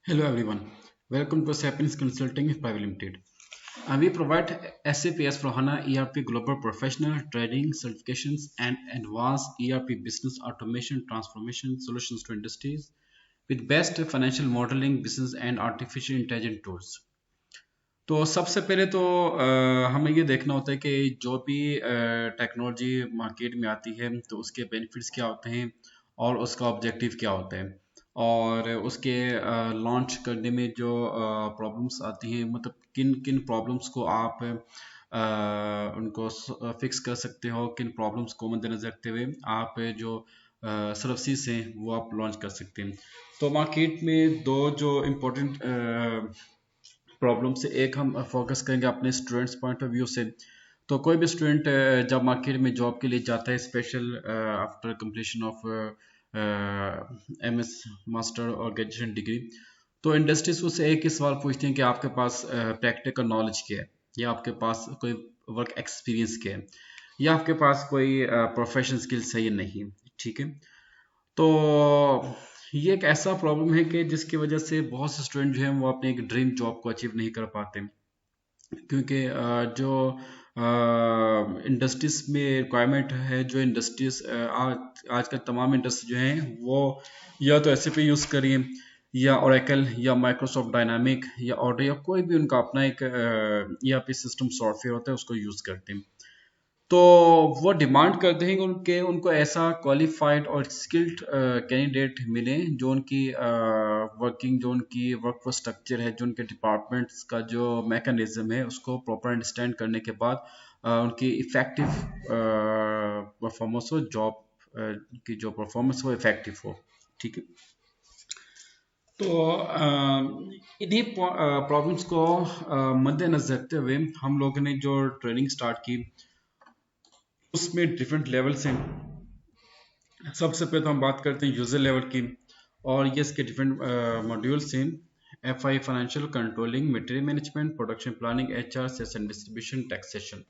Hello everyone, welcome to Sapiens Consulting Private Limited. We provide SAP S/4HANA ERP Global Professional Training Certifications and Advanced ERP Business Automation Transformation Solutions to industries with best financial modeling, business and artificial intelligence tools. तो सबसे पहले तो हमें ये देखना होता है कि जो भी टेक्नोलॉजी मार्केट में आती है तो उसके बेनिफिट्स क्या होते हैं और उसका ऑब्जेक्टिव क्या होता है और उसके लॉन्च करने में जो प्रॉब्लम्स आती हैं मतलब किन किन प्रॉब्लम्स को आप उनको फिक्स कर सकते हो किन प्रॉब्लम्स को मद्देनजर रखते हुए आप जो सर्विसेज हैं वो आप लॉन्च कर सकते हैं। तो मार्केट में दो जो इम्पोर्टेंट प्रॉब्लम से एक हम फोकस करेंगे अपने स्टूडेंट्स पॉइंट ऑफ व्यू से। तो कोई भी स्टूडेंट जब मार्केट में जॉब के लिए जाता है special after completion of MS master और ग्रेजुएशन डिग्री, तो इंडस्ट्रीज उससे एक ही सवाल पूछते हैं कि आपके पास प्रैक्टिकल नॉलेज क्या है या आपके पास कोई वर्क एक्सपीरियंस क्या है या आपके पास कोई प्रोफेशनल स्किल्स है या नहीं। ठीक है। तो ये एक ऐसा प्रॉब्लम है कि जिसकी वजह से बहुत से स्टूडेंट जो हैं वो अपने एक ड्रीम जॉब को अचीव नहीं कर पाते क्योंकि जो इंडस्ट्रीज में रिक्वायरमेंट है जो इंडस्ट्रीज आजकल तमाम इंडस्ट्री जो हैं वो या तो एसएपी यूज़ करिए या ओरेकल या माइक्रोसॉफ्ट डायनामिक या ऑर्डर या कोई भी उनका अपना एक ईआरपी सिस्टम सॉफ्टवेयर होता है उसको यूज़ करते हैं। तो वो डिमांड करते हैं कि उनको ऐसा क्वालिफाइड और स्किल्ड कैंडिडेट मिले जो उनकी वर्किंग जो उनकी वर्क स्ट्रक्चर है जो उनके डिपार्टमेंट्स का जो मैकेनिज्म है उसको प्रॉपर अंडरस्टैंड करने के बाद उनकी इफेक्टिव परफॉर्मेंस हो जॉब की जो परफॉर्मेंस हो इफेक्टिव हो। ठीक है। तो इन्हीं प्रॉब्लम्स को मद्देनजर रखते हुए हम लोगों ने जो ट्रेनिंग स्टार्ट की उसमें डिफरेंट लेवल्स हैं। सबसे पहले तो हम बात करते हैं यूजर लेवल की और ये इसके डिफरेंट मॉड्यूल्स हैं। FI financial controlling material management production planning HR session and distribution taxation.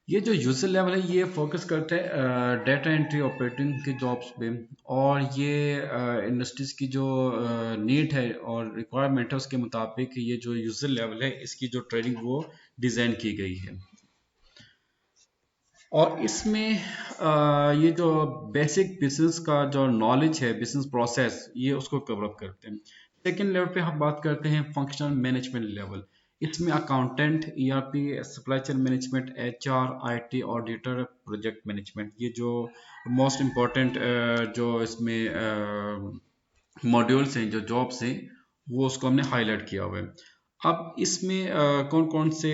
ये जो यूजर लेवल है ये फोकस करता है डेटा एंट्री ऑपरेटिंग की जॉब्स पे और ये इंडस्ट्रीज की जो नीड है और रिक्वायरमेंट है उसके मुताबिक ये जो यूजर लेवल है इसकी जो ट्रेनिंग वो डिज़ाइन की गई है। और इसमें ये जो बेसिक बिजनेस का जो नॉलेज है बिजनेस प्रोसेस ये उसको कवर अप करते हैं। सेकेंड लेवल पे हम बात करते हैं फंक्शनल मैनेजमेंट लेवल। इसमें accountant ERP supply chain management HR IT auditor project management ये जो मोस्ट इम्पोर्टेंट जो इसमें मॉड्यूल्स हैं जो जॉब्स हैं वो उसको हमने हाईलाइट किया हुआ है। अब इसमें कौन कौन से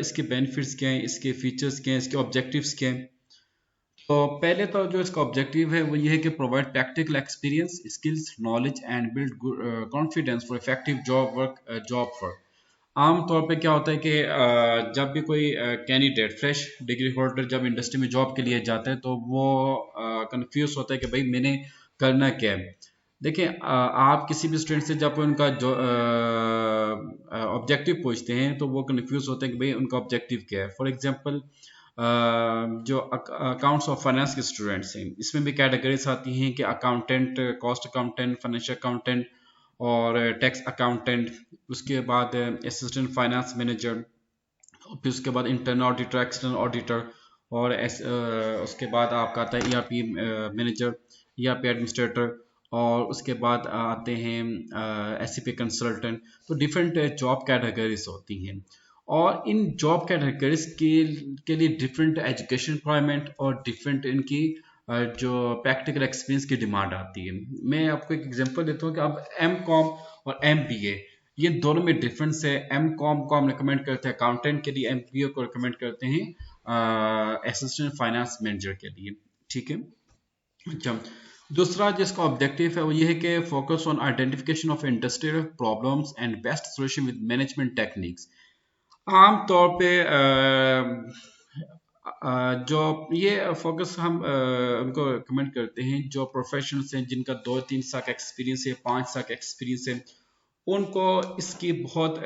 इसके बेनिफिट्स क्या हैं इसके फीचर्स क्या हैं इसके ऑब्जेक्टिव्स क्या हैं। तो पहले तो जो इसका ऑब्जेक्टिव है वो ये है कि provide practical experience skills knowledge and build confidence for effective job work. आम तौर पे क्या होता है कि जब भी कोई कैंडिडेट फ्रेश डिग्री होल्डर जब इंडस्ट्री में जॉब के लिए जाता है तो वो कंफ्यूज होता है कि भाई मैंने करना क्या है। देखिए आप किसी भी स्टूडेंट से जब उनका जो ऑब्जेक्टिव पूछते हैं तो वो कंफ्यूज होते हैं कि भाई उनका ऑब्जेक्टिव क्या है। फॉर एग्जांपल जो अकाउंट्स ऑफ फाइनेंस के स्टूडेंट्स हैं इसमें भी कैटेगरीज आती हैं कि accountant cost accountant financial accountant और टैक्स अकाउंटेंट। उसके बाद असिस्टेंट फाइनेंस मैनेजर फिर उसके बाद इंटरनल ऑडिटर एक्सटर्नल ऑडिटर और उसके बाद आपका आता है ईआरपी मैनेजर ईआरपी एडमिनिस्ट्रेटर और उसके बाद आते हैं एससीपी कंसल्टेंट। तो डिफरेंट जॉब कैटेगरीज होती हैं और इन जॉब कैटेगरीज के लिए डिफरेंट एजुकेशन रिक्वायरमेंट और डिफरेंट इनकी जो प्रैक्टिकल एक्सपीरियंस की डिमांड आती है। मैं आपको एक एग्जांपल देता हूँ कि अब एम कॉम और एम बी ए ये दोनों में डिफरेंस है। एम कॉम को हम रिकमेंड करते हैं अकाउंटेंट के लिए, एम बी ए को रिकमेंड करते हैं असिस्टेंट फाइनेंस मैनेजर के लिए। ठीक है। अच्छा, दूसरा जिसका ऑब्जेक्टिव है वो ये है कि focus on identification of industrial problems and best solution with management techniques. आम तौर पे जो ये फोकस हम उनको कमेंट करते हैं जो प्रोफेशनल्स हैं जिनका 2-3 साल का एक्सपीरियंस है 5 साल का एक्सपीरियंस है उनको इसकी बहुत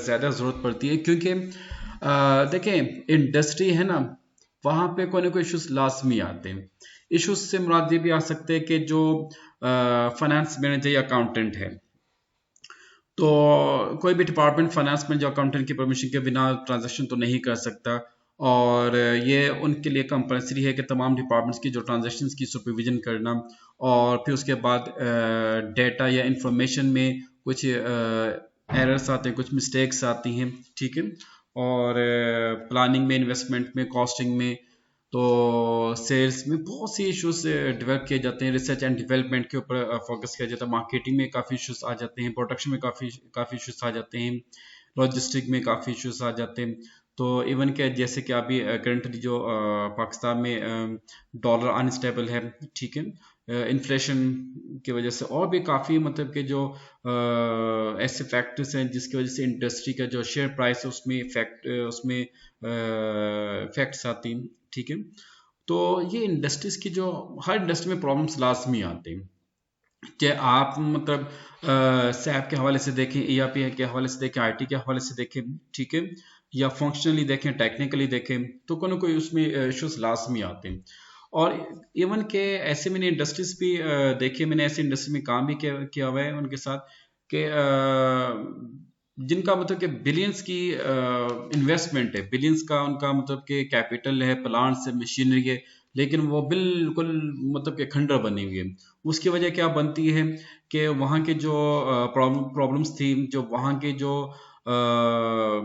ज़्यादा ज़रूरत पड़ती है क्योंकि देखें इंडस्ट्री है ना वहाँ पे कोई ना कोई इश्यूज लाजमी आते हैं। इश्यूज से मुराद ये भी आ सकते हैं कि जो फाइनेंस मैनेजर या अकाउंटेंट है तो कोई भी डिपार्टमेंट फाइनेंस में जो अकाउंटेंट की परमिशन के बिना ट्रांजैक्शन तो नहीं कर सकता, और ये उनके लिए कंपलसरी है कि तमाम डिपार्टमेंट्स की जो ट्रांजैक्शंस की सुपरविजन करना, और फिर उसके बाद डेटा या इंफॉर्मेशन में कुछ एरर्स आते हैं, कुछ मिस्टेक्स आती हैं, ठीक है, और प्लानिंग में, इन्वेस्टमेंट में, कॉस्टिंग में, तो सेल्स में बहुत सी इश्यूज डेवलप किए जाते हैं, रिसर्च एंड डेवलपमेंट के ऊपर फोकस किया जाता है, मार्केटिंग में काफ़ी इश्यूज आ जाते हैं, प्रोडक्शन में काफ़ी काफ़ी इश्यूज आ जाते हैं, लॉजिस्टिक में काफ़ी इश्यूज आ जाते हैं। तो इवन के जैसे कि अभी करंटली जो पाकिस्तान में डॉलर अनस्टेबल है, ठीक है, इन्फ्लेशन की वजह से, और भी काफ़ी मतलब कि जो ऐसे फैक्टर्स हैं जिसकी वजह से इंडस्ट्री का जो शेयर प्राइस है उसमें इफेक्ट्स आती हैं, ठीक है। तो ये इंडस्ट्रीज की जो, हर इंडस्ट्री में प्रॉब्लम्स लाजमी आते हैं, कि आप मतलब सैप के हवाले से देखें, ईआरपी के हवाले से देखें, आईटी के हवाले से देखें, ठीक है, या फंक्शनली देखें, टेक्निकली देखें, तो कोई ना कोई उसमें इश्यूज लाजमी आते हैं। और इवन के ऐसे मैंने इंडस्ट्रीज भी देखे, मैंने ऐसी इंडस्ट्री में काम भी किया हुआ है उनके साथ, कि जिनका मतलब कि बिलियंस की इन्वेस्टमेंट है, बिलियंस का उनका मतलब कि कैपिटल है, प्लांट्स है, मशीनरी है, लेकिन वो बिल्कुल मतलब कि खंडर बनी हुई है। उसकी वजह क्या बनती है कि वहाँ के जो प्रॉब्लम्स थी, जो वहाँ के जो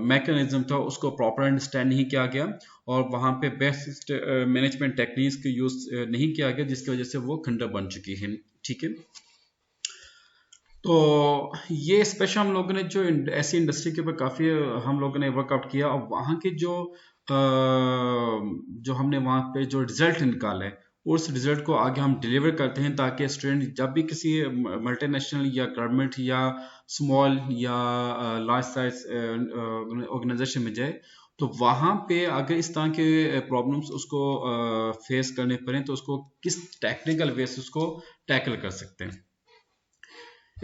मैकेनिज्म था, उसको प्रॉपर अंडरस्टैंड नहीं किया गया, और वहाँ पे बेस्ट मैनेजमेंट टेक्निक्स का यूज नहीं किया गया, जिसकी वजह से वो खंडर बन चुकी है, ठीक है। तो ये स्पेशल हम लोगों ने जो ऐसी इंडस्ट्री के ऊपर काफ़ी हम लोगों ने वर्कआउट किया, और वहाँ के जो हमने वहाँ पे जो रिजल्ट निकाला है, उस रिजल्ट को आगे हम डिलीवर करते हैं, ताकि स्टूडेंट जब भी किसी मल्टीनेशनल या गवर्नमेंट या स्मॉल या लार्ज साइज ऑर्गेनाइजेशन में जाए, तो वहाँ पे अगर इस तरह के प्रॉब्लम्स उसको फेस करने पड़े, तो उसको किस टेक्निकल वे से उसको टैकल कर सकते हैं।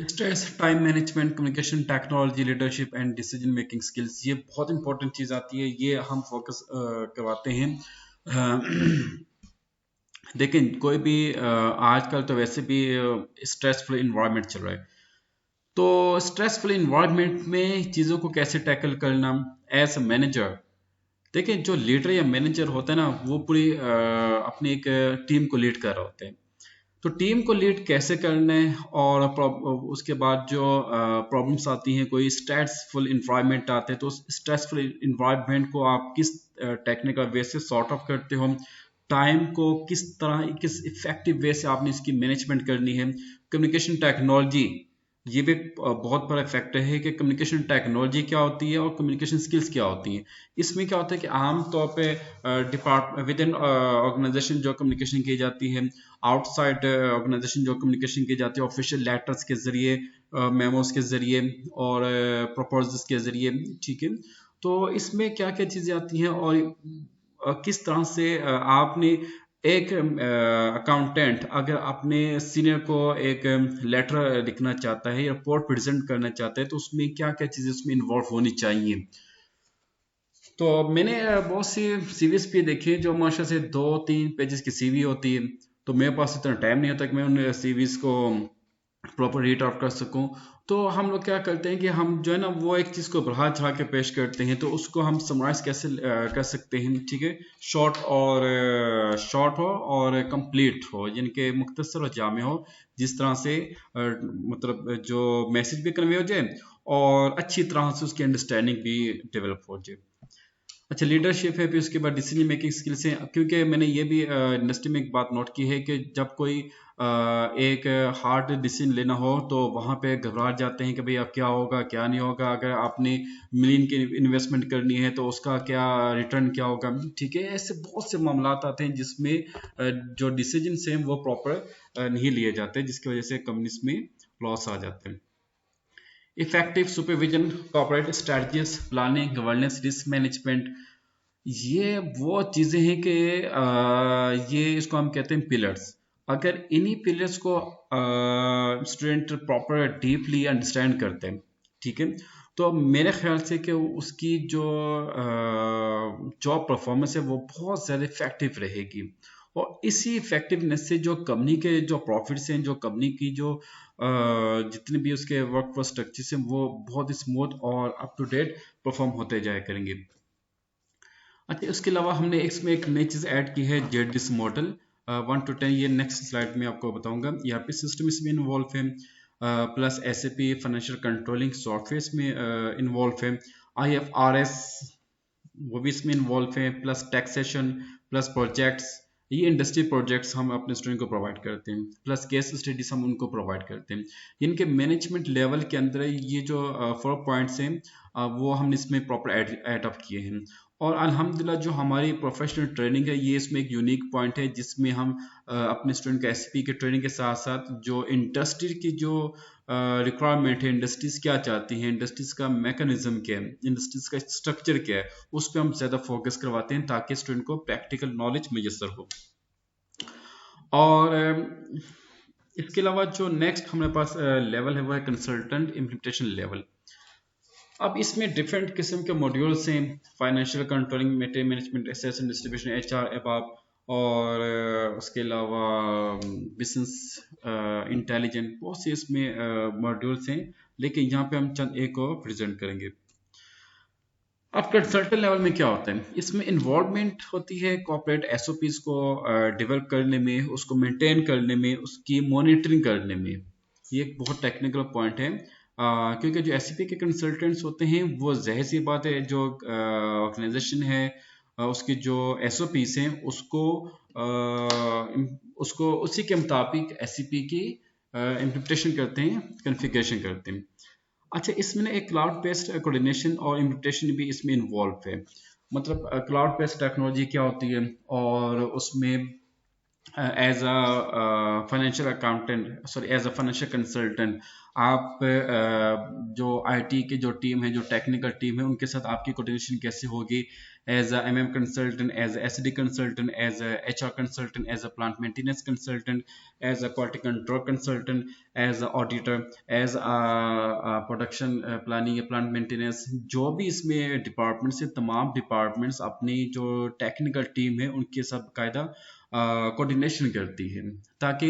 Stress, time management, communication technology, leadership and decision making skills, ये बहुत इंपॉर्टेंट चीज़ आती है, ये हम फोकस करवाते हैं। देखें, कोई भी आजकल तो वैसे भी स्ट्रेसफुल इन्वायरमेंट चल रहा है, तो स्ट्रेसफुल इन्वायरमेंट में चीज़ों को कैसे टैकल करना एज अ मैनेजर। देखिए, जो लीडर या मैनेजर होता है ना, वो पूरी अपनी एक टीम को लीड कर रहा होता है। तो टीम को लीड कैसे करना है, और उसके बाद जो प्रॉब्लम्स आती हैं, कोई स्ट्रेसफुल इन्वायरमेंट आते हैं, तो उस स्ट्रेसफुल इन्वायरमेंट को आप किस टेक्निकल वे से सॉर्ट ऑफ करते हो, टाइम को किस तरह, किस इफेक्टिव वे से आपने इसकी मैनेजमेंट करनी है। कम्युनिकेशन टेक्नोलॉजी, ये भी बहुत बड़ा फैक्टर है कि कम्युनिकेशन टेक्नोलॉजी क्या होती है और कम्युनिकेशन स्किल्स क्या होती हैं। इसमें क्या होता है कि आम तौर पे विद इन ऑर्गेनाइजेशन जो कम्युनिकेशन की जाती है, आउटसाइड ऑर्गेनाइजेशन जो कम्युनिकेशन की जाती है, ऑफिशियल लेटर्स के जरिए, मेमोज के जरिए, और प्रपोजल्स के जरिए, ठीक है। तो इसमें क्या क्या चीज़ें आती हैं, और किस तरह से आपने एक अकाउंटेंट अगर अपने सीनियर को एक लेटर लिखना चाहता है या रिपोर्ट प्रेजेंट करना चाहता है, तो उसमें क्या क्या चीज़ें उसमें इन्वॉल्व होनी चाहिए। तो मैंने बहुत सी सीवीज भी देखी जो माशा से 2-3 पेजेस की सीवी होती है, तो मेरे पास इतना टाइम नहीं होता कि मैं उन सीवीज को प्रॉपर रीड आउट कर सकूं। तो हम लोग क्या करते हैं कि हम जो है ना, वो एक चीज़ को बढ़ा चढ़ा के पेश करते हैं, तो उसको हम समराइज कैसे कर सकते हैं, ठीक है। शॉर्ट हो और कंप्लीट हो, यानी कि मुख्तसर और जामे हो, जिस तरह से मतलब जो मैसेज भी कन्वे हो जाए, और अच्छी तरह से उसकी अंडरस्टैंडिंग भी डेवलप हो जाए। अच्छा, लीडरशिप है, फिर उसके बाद डिसीजन मेकिंग स्किल्स हैं, क्योंकि मैंने ये भी इंडस्ट्री में एक बात नोट की है कि जब कोई एक हार्ड डिसीजन लेना हो, तो वहाँ पे घबरा जाते हैं कि भाई अब क्या होगा क्या नहीं होगा, अगर आपने मिलियन की इन्वेस्टमेंट करनी है तो उसका क्या रिटर्न क्या होगा, ठीक है। ऐसे बहुत से मामला आते हैं जिसमें जो डिसीजन हैं वो प्रॉपर नहीं लिए जाते, जिसकी वजह से कंपनीज में लॉस आ जाते हैं। Effective supervision, corporate strategies, planning, governance, risk management, ये वो चीज़ें हैं कि ये इसको हम कहते हैं पिलर्स। अगर इन्हीं पिलर्स को स्टूडेंट प्रॉपर डीपली अंडरस्टैंड करते हैं, ठीक है, तो मेरे ख्याल से कि उसकी जो जॉब परफॉर्मेंस है वो बहुत ज़्यादा इफेक्टिव रहेगी, और इसी इफेक्टिवनेस से जो कंपनी के जो प्रॉफिट्स हैं, जो कंपनी की जो जितने भी उसके वर्क फोर्स स्ट्रक्चर्स हैं, वो बहुत ही स्मूथ और अप टू डेट परफॉर्म होते जाया करेंगे। अच्छा, इसके अलावा हमने इसमें एक नई चीज़ ऐड की है, जेडिस मॉडल 1 to 10। ये नेक्स्ट स्लाइड में आपको बताऊंगा। ERP सिस्टम इसमें इन्वॉल्व है, plus SAP financial controlling software में इन्वॉल्व है, IFRS वो भी इसमें इन्वॉल्व है, प्लस टैक्सेशन, प्लस प्रोजेक्ट्स। ये इंडस्ट्री प्रोजेक्ट्स हम अपने स्टूडेंट को प्रोवाइड करते हैं, प्लस केस स्टडीज हम उनको प्रोवाइड करते हैं। इनके मैनेजमेंट लेवल के अंदर ये जो 4 पॉइंट्स हैं वो हमने इसमें प्रॉपर ऐड अप किए हैं। और अल्हम्दुलिल्लाह जो हमारी प्रोफेशनल ट्रेनिंग है, ये इसमें एक यूनिक पॉइंट है, जिसमें हम अपने स्टूडेंट को SAP के ट्रेनिंग के साथ साथ जो इंडस्ट्री की जो रिक्वायरमेंट है, इंडस्ट्रीज क्या चाहती हैं, इंडस्ट्रीज का मैकेनिज्म क्या है, इंडस्ट्रीज का स्ट्रक्चर क्या है, उस पर हम ज़्यादा फोकस करवाते हैं ताकि स्टूडेंट को प्रैक्टिकल नॉलेज मैसर हो। और इसके अलावा जो नेक्स्ट हमारे पास लेवल है वो है कंसल्टेंट इम्प्लीमेंटेशन लेवल। अब इसमें डिफरेंट किस्म के मॉड्यूल्स हैं, financial controlling, material management, assets and distribution, HR, एबाब, और उसके अलावा बिजनेस इंटेलिजेंट, बहुत से इसमें मॉड्यूल्स हैं, लेकिन यहाँ पे हम चंद एक को प्रेजेंट करेंगे। अब कंसल्टेंट लेवल में क्या होता है, इसमें इन्वॉल्वमेंट होती है कॉर्पोरेट SOPs को डेवलप करने में, उसको मेंटेन करने में, उसकी मॉनिटरिंग करने में। ये एक बहुत टेक्निकल पॉइंट है, क्योंकि जो SAP के कंसल्टेंट्स होते हैं वो जाहिर सी बात है, जो ऑर्गेनाइजेशन है उसकी जो SOPs हैं उसको उसी के मुताबिक SAP की इम्प्लीमेंटेशन करते हैं, कॉन्फ़िगरेशन करते हैं। अच्छा, इसमें ना एक क्लाउड बेस्ड कोऑर्डिनेशन और इम्प्लीमेंटेशन भी इसमें इन्वॉल्व है। मतलब क्लाउड बेस्ड टेक्नोलॉजी क्या होती है, और उसमें as a financial accountant, sorry as a financial consultant, आप जो IT की जो टीम है, जो टेक्निकल टीम है, उनके साथ आपकी कोऑर्डिनेशन कैसे होगी, as a MM consultant, as a SD consultant, as a HR consultant, as a plant maintenance consultant, as a quality control consultant, as a auditor, as a production planning या plant maintenance. जो भी इसमें departments है, तमाम departments अपनी जो technical team है उनके साथ बाकायदा कोऑर्डिनेशन करती है, ताकि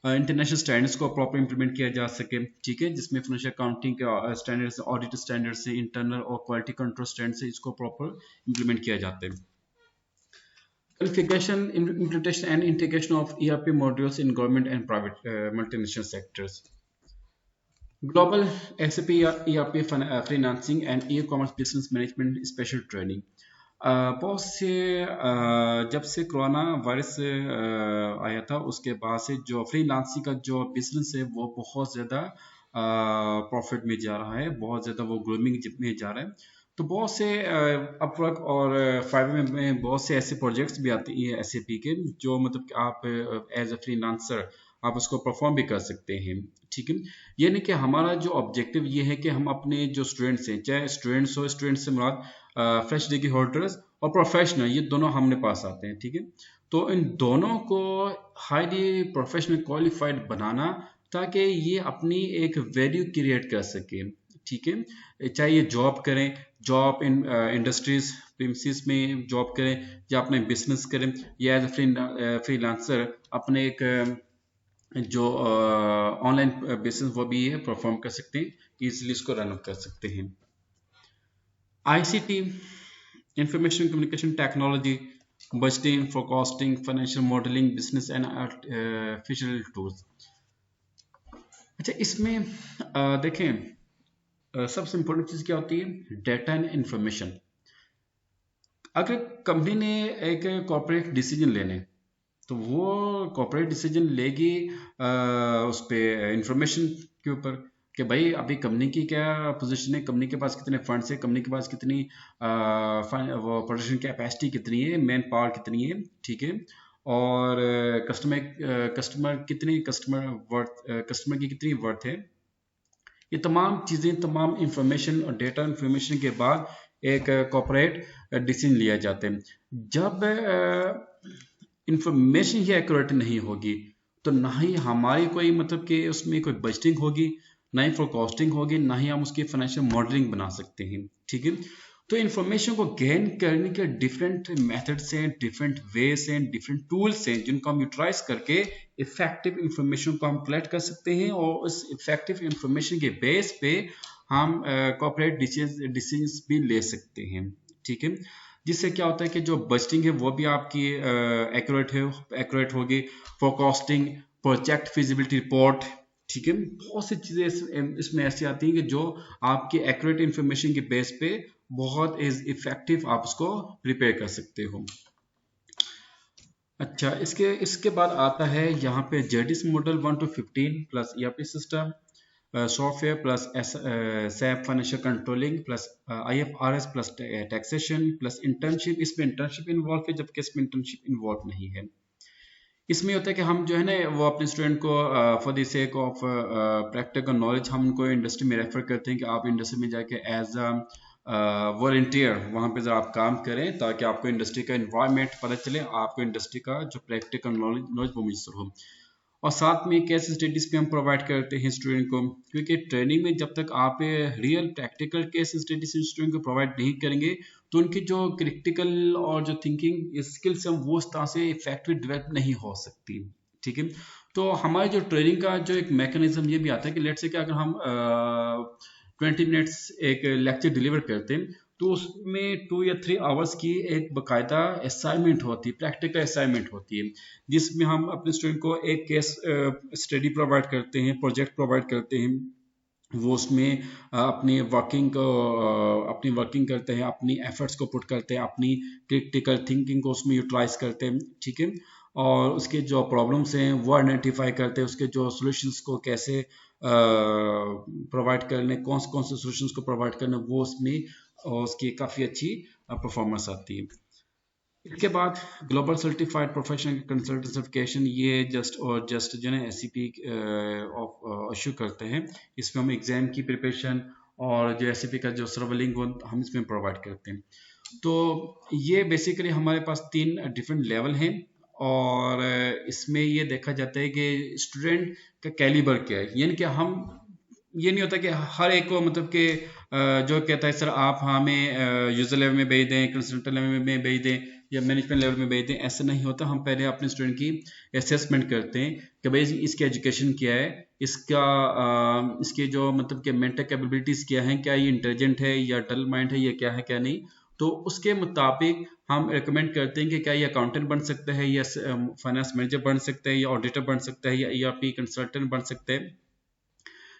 इंटरनेशनल स्टैंडर्ड्स को प्रॉपर इंप्लीमेंट किया जा सके। ठीक है, जिसमें फाइनेंशियल अकाउंटिंग के स्टैंडर्ड्स, ऑडिट स्टैंडर्ड्स से, इंटरनल और क्वालिटी कंट्रोल स्टैंडर्ड से इसको प्रॉपर इंप्लीमेंट किया जाता है। Configuration, implementation and integration of ERP modules in government and private multinational sectors. Global SAP ERP financing and e-commerce business management special training. बहुत से जब से कोरोना वायरस आया था, उसके बाद से जो फ्रीलांसिंग का जो बिजनेस है वो बहुत ज़्यादा प्रॉफिट में जा रहा है, बहुत ज़्यादा वो ग्रोमिंग में जा रहा है। तो बहुत से अपवर्क और फाइवर में बहुत से ऐसे प्रोजेक्ट्स भी आते हैं SAP के, जो मतलब कि आप एज अ फ्रीलांसर आप उसको परफॉर्म भी कर सकते हैं। ठीक है, ये नहीं कि हमारा जो ऑब्जेक्टिव ये है कि हम अपने जो स्टूडेंट्स हैं, चाहे स्टूडेंट्स हो, स्टूडेंट्स से मुराद फ्रेश डिग्री होल्डर्स और प्रोफेशनल, ये दोनों हमने पास आते हैं। ठीक है, तो इन दोनों को हाईली प्रोफेशनल क्वालिफाइड बनाना, ताकि ये अपनी एक वैल्यू क्रिएट कर सके। ठीक है, चाहे ये जॉब करें, जॉब इन इंडस्ट्रीज प्रीमिसेस में जॉब करें, या अपने बिजनेस करें, या एज ए फ्रीलांसर अपने एक जो ऑनलाइन बिजनेस वो भी है परफॉर्म कर सकते हैं, इजीली इसको रन अप कर सकते हैं। ICT, information communication technology, budgeting, forecasting, financial modelling, business and artificial tools. अच्छा, इसमें देखें सबसे इम्पोर्टेंट चीज़ क्या होती है, डेटा एंड इंफॉर्मेशन। अगर कंपनी ने एक कॉर्पोरेट डिसीजन लेने, तो वो कॉर्पोरेट डिसीजन लेगी उस पर इंफॉर्मेशन के ऊपर, कि भाई अभी कंपनी की क्या पोजीशन है, कंपनी के पास कितने फंड्स है, कंपनी के पास कितनी वो प्रोडक्शन कैपेसिटी कितनी है, मैन पावर कितनी है। ठीक है, और कस्टमर की कितनी वर्थ है। ये तमाम चीज़ें, तमाम इंफॉर्मेशन और डेटा इंफॉर्मेशन के बाद एक कॉर्पोरेट डिसीजन लिया जाता है। जब इंफॉर्मेशन ही एक्यूरेट नहीं होगी, तो ना ही हमारी कोई मतलब कि उसमें कोई बजटिंग होगी, ना ही फोरकास्टिंग होगी, ना ही हम उसकी फाइनेंशियल मॉडलिंग बना सकते हैं। ठीक है, तो इन्फॉर्मेशन को गेन करने के डिफरेंट मेथड्स हैं, डिफरेंट वेज हैं, डिफरेंट टूल्स हैं जिनको हम यूटिलाइज करके इफेक्टिव इंफॉर्मेशन को हम कलेक्ट कर सकते हैं और उस इफेक्टिव इंफॉर्मेशन के बेस पे हम कॉर्पोरेट डिसीजंस भी ले सकते हैं। ठीक है, जिससे क्या होता है कि जो बजटिंग है वो भी आपकी एक्यूरेट होगी, फोरकास्टिंग, प्रोजेक्ट फिजिबिलिटी रिपोर्ट। ठीक है, बहुत सी चीजें इसमें ऐसी आती हैं कि जो आपकी एक्यूरेट इंफॉर्मेशन के बेस पे बहुत इफेक्टिव आप उसको प्रिपेयर कर सकते हो। अच्छा, इसके इसके बाद आता है यहाँ पे Jadis model 1 to 15 plus ERP system, software plus SAP financial controlling plus IFRS plus taxation plus internship. इसमें इंटर्नशिप इन्वॉल्व है जबकि इसमें इंटर्नशिप इन्वॉल्व नहीं है। इसमें होता है कि हम जो है ना वो अपने स्टूडेंट को for the sake of practical knowledge हम उनको इंडस्ट्री में रेफर करते हैं कि आप इंडस्ट्री में जाके एज वॉलंटियर वहाँ पे जरा आप काम करें ताकि आपको इंडस्ट्री का इन्वायरमेंट पता चले, आपको इंडस्ट्री का जो प्रैक्टिकल नॉलेज वो मिल हो। और साथ में केस स्टडीज भी हम प्रोवाइड करते हैं स्टूडेंट को, क्योंकि ट्रेनिंग में जब तक आप real practical case studies student को प्रोवाइड नहीं करेंगे तो उनकी जो क्रिटिकल और जो थिंकिंग स्किल्स हैं वो उस तरह से इफेक्टिव डेवलप नहीं हो सकती। ठीक है, तो हमारे जो ट्रेनिंग का जो एक मैकेनिज्म ये भी आता है कि लेट्स से कि अगर हम 20 मिनट्स एक लेक्चर डिलीवर करते हैं तो उसमें 2 या 3 आवर्स की एक बाकायदा असाइनमेंट होती है, प्रैक्टिकल असाइनमेंट होती है, जिसमें हम अपने स्टूडेंट को एक केस स्टडी प्रोवाइड करते हैं, प्रोजेक्ट प्रोवाइड करते हैं। वो उसमें अपनी वर्किंग करते हैं, अपनी एफर्ट्स को पुट करते हैं, अपनी क्रिटिकल थिंकिंग को उसमें यूटिलाइज करते हैं। ठीक है, और उसके जो प्रॉब्लम्स हैं वो आइडेंटिफाई करते हैं, उसके जो सॉल्यूशंस को कैसे प्रोवाइड करने, कौन से सॉल्यूशंस को प्रोवाइड करने, वो उसमें उसकी काफ़ी अच्छी परफॉर्मेंस आती है। इसके बाद global certified professional consultant certification, ये जस्ट जो है एससीपी इशू करते हैं। इसमें हम एग्जाम की प्रिपरेशन और जो एससीपी का जो सर्वलिंग हम इसमें प्रोवाइड करते हैं। तो ये बेसिकली हमारे पास 3 डिफरेंट लेवल हैं और इसमें ये देखा जाता है कि स्टूडेंट का कैलिबर क्या है, यानी कि हम ये नहीं होता कि हर एक को मतलब कि जो कहता है सर आप हमें यूजर लेवल में भेज दें, कंसल्टेंट लेवल में भेज दें या मैनेजमेंट लेवल में भेज दें, ऐसा नहीं होता। हम पहले अपने स्टूडेंट की असेसमेंट करते हैं कि भाई इसकी एजुकेशन क्या है, इसके जो मतलब कि मेंटल कैपेबिलिटीज क्या हैं, क्या ये इंटेलिजेंट है या डल माइंड है, या क्या है क्या नहीं। तो उसके मुताबिक हम रिकमेंड करते हैं कि क्या ये अकाउंटेंट बन सकता है या फाइनेंस मैनेजर बन सकता है या ऑडिटर बन सकता है या ईआरपी कंसल्टेंट बन सकता है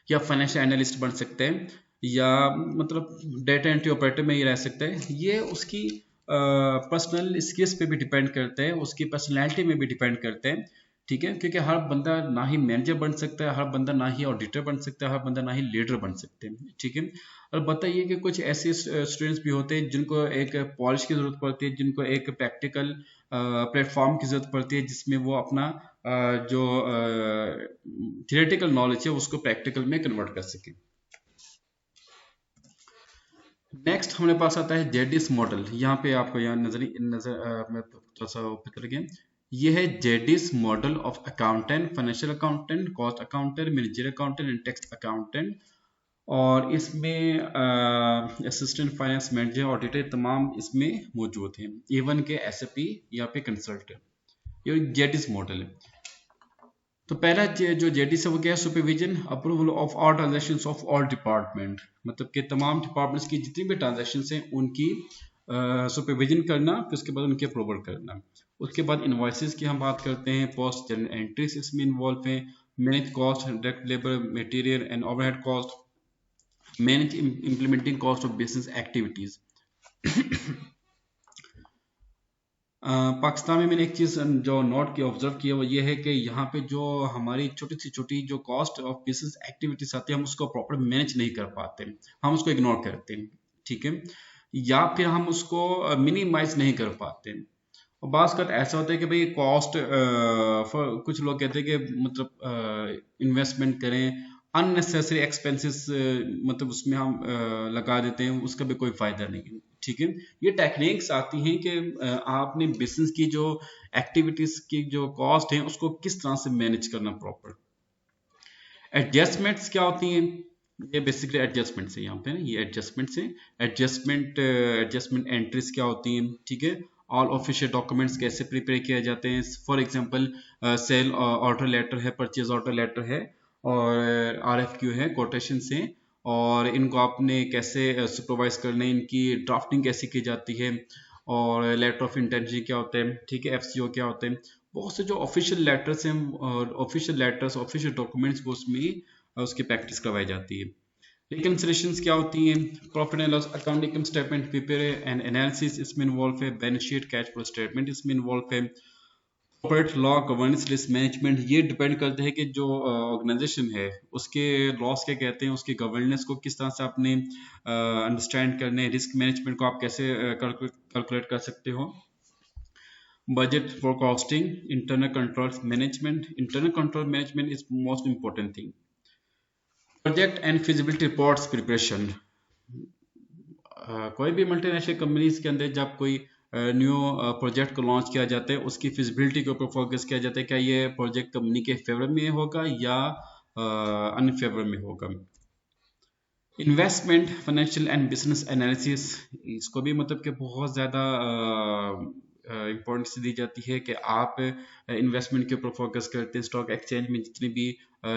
या फाइनेंशियल एनालिस्ट बन सकते हैं या मतलब डेटा एंट्री ऑपरेटर में ही रह सकता है। ये उसकी पर्सनल स्किल्स पे भी डिपेंड करते हैं, उसकी पर्सनैलिटी में भी डिपेंड करते हैं। ठीक है, क्योंकि हर बंदा ना ही मैनेजर बन सकता है, हर बंदा ना ही ऑडिटर बन सकता है, हर बंदा ना ही लीडर बन सकते हैं। ठीक है, और बताइए कि कुछ ऐसे स्टूडेंट्स भी होते हैं जिनको एक पॉलिश की जरूरत पड़ती है, जिनको एक प्रैक्टिकल प्लेटफॉर्म की जरूरत पड़ती है जिसमें वो अपना जो थियोरेटिकल नॉलेज है उसको प्रैक्टिकल में कन्वर्ट कर सके। नेक्स्ट हमारे पास आता है जेडिस मॉडल। यहाँ पे आपको यहाँ नजर थोड़ा सा ऊपर गया, ये है Jadis model of accountant, financial accountant, cost accountant, manager accountant and tax accountant. और इसमें असिस्टेंट फाइनेंस मैनेजर, ऑडिटर तमाम इसमें मौजूद हैं, इवन के एसएपी या पे कंसल्टेंट। ये जेडिस मॉडल है। तो पहला जो जेडीस है वो क्या है, supervision approval of all transactions of all department, मतलब कि तमाम डिपार्टमेंट्स की जितनी भी ट्रांजैक्शंस हैं उनकी सुपरविजन करना, फिर उसके बाद उनके अप्रूवल करना। उसके बाद इनवॉइसेस की हम बात करते हैं, पोस्ट जनरल एंट्रीज इसमें इन्वॉल्व हैं, manage cost, direct labour, material and overhead cost, manage implementing cost of business activities. Pakistan में मैंने एक चीज़ जो नोट किया, ऑब्जर्व किया, वो ये है कि यहाँ पे जो हमारी छोटी सी छोटी जो कॉस्ट ऑफ बिजनेस एक्टिविटीज आती है हम उसको प्रॉपर मैनेज नहीं कर पाते, हम उसको इग्नोर करते हैं। ठीक है, या फिर हम उसको मिनिमाइज नहीं कर पाते। और बात करते ऐसा होता है कि भाई कॉस्ट कुछ लोग कहते हैं कि मतलब इन्वेस्टमेंट करें, अननेसेसरी एक्सपेंसेस मतलब उसमें हम लगा देते हैं, उसका भी कोई फायदा नहीं है। ठीक है, ये टेक्निक्स आती हैं कि आपने बिजनेस की जो एक्टिविटीज की जो कॉस्ट है उसको किस तरह से मैनेज करना प्रॉपर। एडजस्टमेंट्स क्या होती हैं, ये बेसिकली एडजस्टमेंट से यहाँ पे ना, ये एडजस्टमेंट से एडजस्टमेंट एंट्रीज क्या होती हैं, ठीक है। ऑल ऑफिशियल डॉक्यूमेंट्स कैसे प्रिपेयर किए जाते हैं, for example sale order letter है, परचेज ऑर्डर लेटर है, और आरएफक्यू है, कोटेशन से, और इनको आपने कैसे सुपरवाइज करना है, इनकी ड्राफ्टिंग कैसे की जाती है, और लेटर ऑफ इंटेंशन क्या होता है, ठीक है, एफसीओ क्या होते हैं। बहुत से जो ऑफिशियल लेटर्स हैं, ऑफिशियल लेटर्स, ऑफिशियल डॉक्यूमेंट्स, वो उसमें उसकी प्रैक्टिस करवाई जाती है। रिकंसिलिएशंस क्या होती हैं, profit and loss account, income statement prepare and analysis इसमें इन्वॉल्व है, balance sheet, cash flow statement इसमें इन्वॉल्व है, corporate law, governance, risk management, ये डिपेंड करते हैं कि जो ऑर्गेनाइजेशन है उसके लॉस क्या कहते हैं, उसके गवर्नेंस को किस तरह से आपने अंडरस्टैंड करने, रिस्क मैनेजमेंट को आप कैसे कैलकुलेट कर सकते हो, budget forecasting, internal controls management. Internal control management is most important thing. Project and feasibility reports preparation. कोई भी मल्टीनेशनल कंपनीज के अंदर जब कोई न्यू प्रोजेक्ट को लॉन्च किया जाता है, उसकी फिजिबिलिटी के ऊपर फोकस किया जाता है, क्या ये प्रोजेक्ट कंपनी के फेवर में होगा या अनफेवर में होगा। Investment, financial and business analysis, इसको भी मतलब कि बहुत ज़्यादा इम्पोर्टेंस दी जाती है कि आप इन्वेस्टमेंट के ऊपर फोकस करते हैं। स्टॉक एक्सचेंज में जितनी भी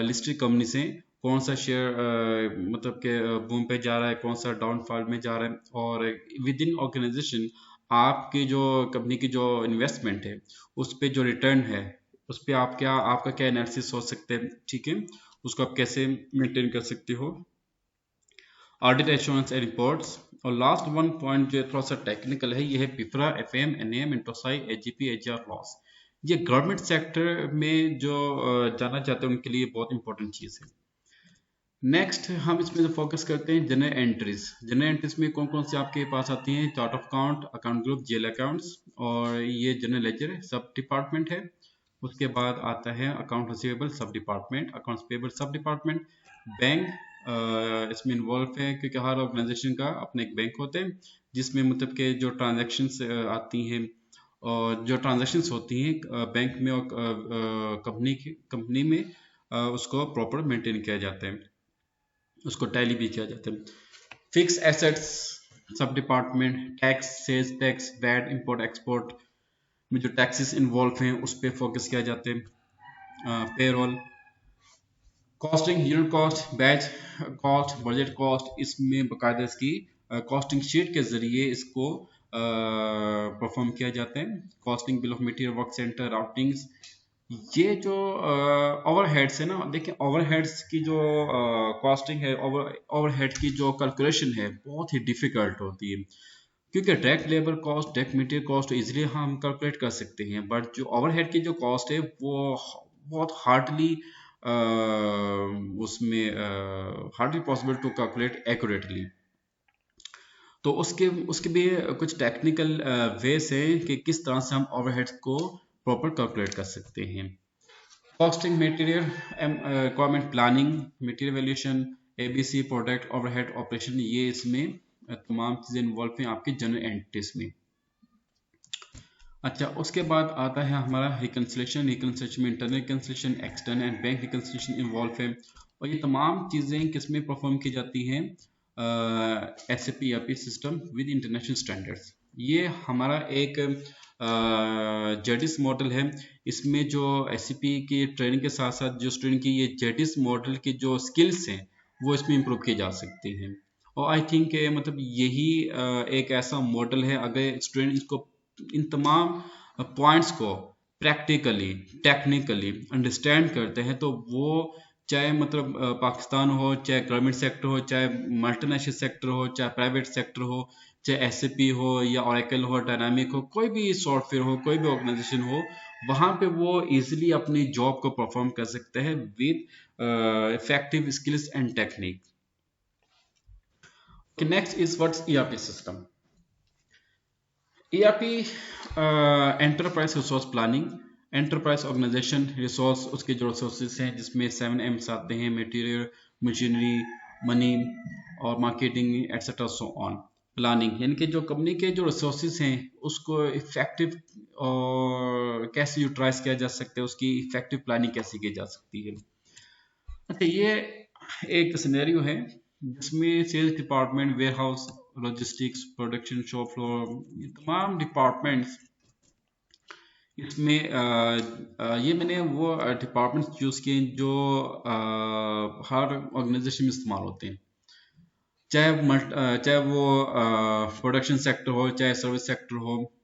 लिस्टेड कंपनीज हैं, कौन सा शेयर मतलब कि बूम पे जा रहा है, कौन सा डाउनफॉल में जा रहा है, और विद इन ऑर्गेनाइजेशन आपकी जो कंपनी की जो इन्वेस्टमेंट है उस पर जो रिटर्न है उस पर आपका क्या एनालिसिस हो सकता है, ठीक है, उसको आप कैसे मेंटेन कर सकते हो। ऑडिट एश्योरेंस एंड रिपोर्ट्स, और लास्ट वन पॉइंट जो थोड़ा सा टेक्निकल है, ये है PIFRA, FM, NM, INTOSAI, AGP, HR laws. ये गवर्नमेंट सेक्टर में जो जाना चाहते हैं उनके लिए बहुत इंपॉर्टेंट चीज़ है। नेक्स्ट हम इसमें जो फोकस करते हैं जनरल एंट्रीज। जनरल एंट्रीज में कौन कौन से आपके पास आती हैं, chart of account, account group, जेल अकाउंट्स, और ये जनरल लेजर सब डिपार्टमेंट है। उसके बाद आता है अकाउंट रिसीवेबल सब डिपार्टमेंट, अकाउंट्स पेबल सब डिपार्टमेंट, बैंक इसमें इन्वॉल्व है क्योंकि हर ऑर्गेनाइजेशन का अपना एक बैंक होता है जिसमें मतलब के जो ट्रांजैक्शंस आती हैं और जो ट्रांजैक्शंस होती हैं बैंक में और कंपनी में उसको प्रॉपर मेंटेन किया जाता है, उसको टैली भी किया जाता है। Fix assets sub department, tax, sales tax, VAT, import export में जो टैक्सेस इन्वॉल्व हैं उस पर फोकस किया जाता है। Payroll, costing, unit cost, batch cost, budget cost, इसमें बाकायदा इसकी कॉस्टिंग शीट के जरिए इसको परफॉर्म किया जाता है। Costing, bill of material, work centre, routings, ये जो ओवरहेड्स है ना, देखिए ओवरहेड्स की जो कॉस्टिंग है, ओवरहेड की जो कैलकुलेशन है बहुत ही डिफिकल्ट होती है क्योंकि direct labour cost, direct material cost easily हम कैलकुलेट कर सकते हैं, बट जो ओवरहेड की जो कॉस्ट है वो बहुत हार्डली उसमें hardly possible to calculate accurately. तो उसके उसके भी कुछ टेक्निकल वेज हैं कि किस तरह से हम ओवरहेड्स को प्रॉपर कैलकुलेट कर सकते हैं। Costing, material requirement planning, material valuation, ABC, product, overhead, operation, ये इसमें तमाम चीज़ें इन्वॉल्व हैं आपकी जनरल एंटिटीज में। अच्छा, उसके बाद आता है हमारा रिकंसिलिएशन। रिकंसिलिएशन में internal reconciliation, external and bank reconciliation involve है, और ये तमाम चीज़ें किसमें परफॉर्म की जाती हैं, SAP ERP system with international standards. ये हमारा एक जेडिस मॉडल है। इसमें जो SAP की ट्रेनिंग के साथ साथ जो स्टूडेंट की ये जेडिस मॉडल की जो स्किल्स हैं वो इसमें इम्प्रूव किए जा सकते हैं, और आई थिंक मतलब यही एक ऐसा मॉडल है, अगर स्टूडेंट इसको इन तमाम पॉइंट्स को प्रैक्टिकली, टेक्निकली अंडरस्टैंड करते हैं तो वो चाहे मतलब पाकिस्तान हो, चाहे गवर्नमेंट सेक्टर हो, चाहे मल्टीनेशनल सेक्टर हो, चाहे प्राइवेट सेक्टर हो, चाहे SAP हो या ओरेकल हो, डायनामिक हो, कोई भी सॉफ्टवेयर हो, कोई भी ऑर्गेनाइजेशन हो, वहाँ पे वो इजीली अपनी जॉब को परफॉर्म कर सकते हैं with effective skills and technique. Next is what's ERP system. ERP enterprise resource planning, enterprise organisation resource, उसके जो रिसोर्सेज हैं जिसमें 7 M's आते हैं, मटेरियल, मशीनरी, मनी और मार्केटिंग एटसेट्रा सो ऑन। प्लानिंग यानी कि जो कंपनी के जो रिसोर्सेज हैं उसको इफेक्टिव और कैसे यूटिलाइज किया जा सकता है, उसकी इफेक्टिव प्लानिंग कैसे की जा सकती है। अच्छा, ये एक सिनेरियो है जिसमें sales department, warehouse, logistics, production, shop floor, ये तमाम डिपार्टमेंट्स इसमें ये मैंने वो डिपार्टमेंट्स चूज किए जो हर ऑर्गेनाइजेशन में इस्तेमाल होते हैं, चाहे वो प्रोडक्शन सेक्टर हो, चाहे सर्विस सेक्टर हो।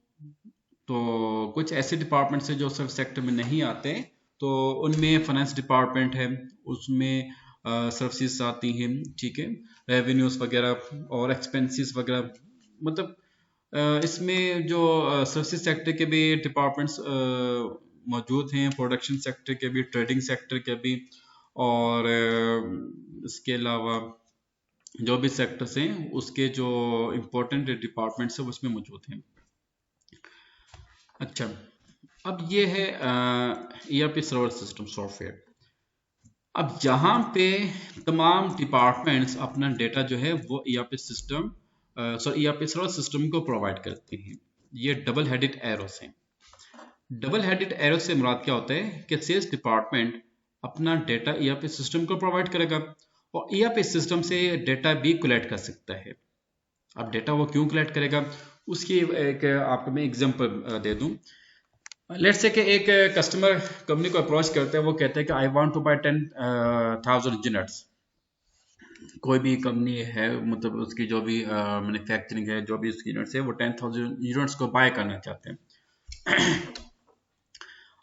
तो कुछ ऐसे डिपार्टमेंट्स हैं जो सर्विस सेक्टर में नहीं आते, तो उनमें फाइनेंस डिपार्टमेंट है, उसमें सर्विसेज आती हैं, ठीक है, रेवेन्यूज वगैरह और एक्सपेंसेस वगैरह। मतलब इसमें जो सर्विसेज सेक्टर के भी डिपार्टमेंट्स मौजूद हैं, प्रोडक्शन सेक्टर के भी, ट्रेडिंग सेक्टर के भी, और इसके अलावा जो भी सेक्टर्स हैं उसके जो इम्पोर्टेंट डिपार्टमेंट्स हैं उसमें मौजूद हैं। अच्छा, अब ये है ERP सर्वर सिस्टम सॉफ्टवेयर। अब यहाँ पे तमाम डिपार्टमेंट्स अपना डेटा जो है वो ERP system ERP server system को प्रोवाइड करते हैं। ये डबल हेडेड एरोस हैं। डबल हेडेड एरो से मुराद क्या होता है कि सेल्स डिपार्टमेंट अपना डेटा ERP सिस्टम को प्रोवाइड करेगा और ERP सिस्टम से डेटा भी कलेक्ट कर सकता है। अब डेटा वो क्यों कलेक्ट करेगा, उसकी एक आपको मैं एग्जांपल दे दूं। लेट्स से कि एक कस्टमर कंपनी को अप्रोच करता है, वो कहता है कि I want to buy 10,000 units. कोई भी कंपनी है, मतलब उसकी जो भी मैन्युफैक्चरिंग है, जो भी उसकी यूनिट्स है, वो 10,000 यूनिट्स को बाय करना चाहते हैं।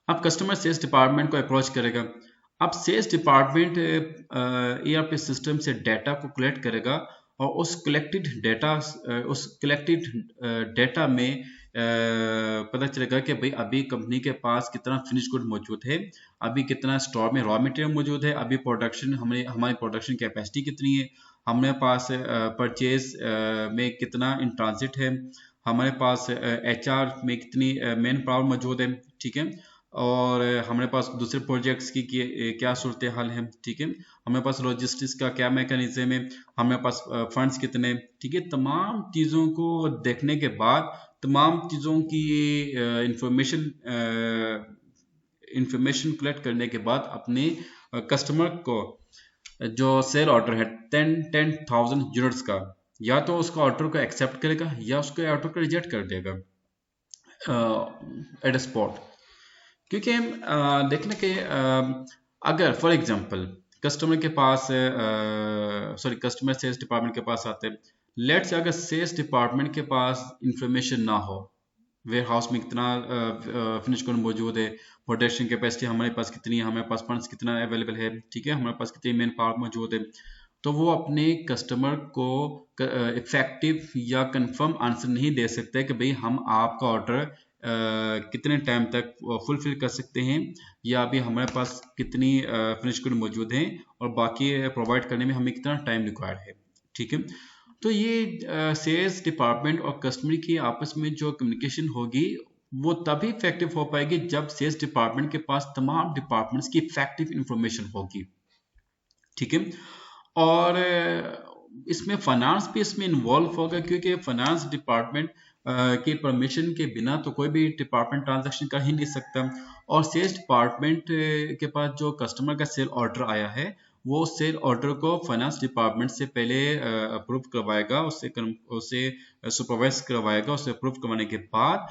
अब कस्टमर सेल्स डिपार्टमेंट को अप्रोच करेगा। अब सेल्स डिपार्टमेंट ERP सिस्टम से डेटा को कलेक्ट करेगा और उस कलेक्टेड डेटा में पता चलेगा कि भाई अभी कंपनी के पास कितना फिनिश गुड मौजूद है, अभी कितना स्टॉक में रॉ मटेरियल मौजूद है, अभी प्रोडक्शन हमारी प्रोडक्शन कैपेसिटी कितनी है, हमारे पास परचेज में कितना इन ट्रांजिट है, हमारे पास HR में कितनी मैन पावर मौजूद है, ठीक है, और हमारे पास दूसरे प्रोजेक्ट्स की क्या सूरत हाल है, ठीक है, हमारे पास लॉजिस्टिक्स का क्या मैकेनिज्म है, हमारे पास फंड्स कितने, ठीक है। तमाम चीज़ों को देखने के बाद, तमाम चीज़ों की इंफॉर्मेशन कलेक्ट करने के बाद अपने कस्टमर को जो सेल ऑर्डर है 10,000 यूनिट्स का, या तो उसका ऑर्डर को एक्सेप्ट करेगा या उसके ऑर्डर को रिजेक्ट कर देगा एट स्पॉट। क्योंकि देखने के अगर फॉर एग्जांपल कस्टमर के पास कस्टमर सेल्स डिपार्टमेंट के पास आते हैं, लेट्स से अगर सेल्स डिपार्टमेंट के पास इंफॉर्मेशन ना हो, वेयर हाउस में कितना फिनिश गुड मौजूद है, प्रोडक्शन कैपेसिटी हमारे पास कितनी है, हमारे पास फंड्स कितना अवेलेबल है, ठीक है, हमारे पास कितनी मैन पावर मौजूद है, तो वो अपने कस्टमर को इफेक्टिव या कंफर्म आंसर नहीं दे सकते कि भाई हम आपका ऑर्डर कितने टाइम तक फुलफिल कर सकते हैं, या अभी हमारे पास कितनी फिनिश गुड मौजूद हैं और बाकी प्रोवाइड करने में हमें कितना टाइम रिक्वायर्ड है, ठीक है। तो ये सेल्स डिपार्टमेंट और कस्टमर की आपस में जो कम्युनिकेशन होगी वो तभी इफेक्टिव हो पाएगी जब सेल्स डिपार्टमेंट के पास तमाम डिपार्टमेंट्स की इफेक्टिव इंफॉर्मेशन होगी, ठीक है। और इसमें फाइनेंस भी इसमें इन्वॉल्व होगा, क्योंकि फाइनेंस डिपार्टमेंट की परमिशन के बिना तो कोई भी डिपार्टमेंट ट्रांजैक्शन कर ही नहीं सकता। और सेल्स डिपार्टमेंट के पास जो कस्टमर का सेल ऑर्डर आया है, वो सेल ऑर्डर को फाइनेंस डिपार्टमेंट से पहले अप्रूव करवाएगा, उसे सुपरवाइज करवाएगा, उसे अप्रूव करवाने के बाद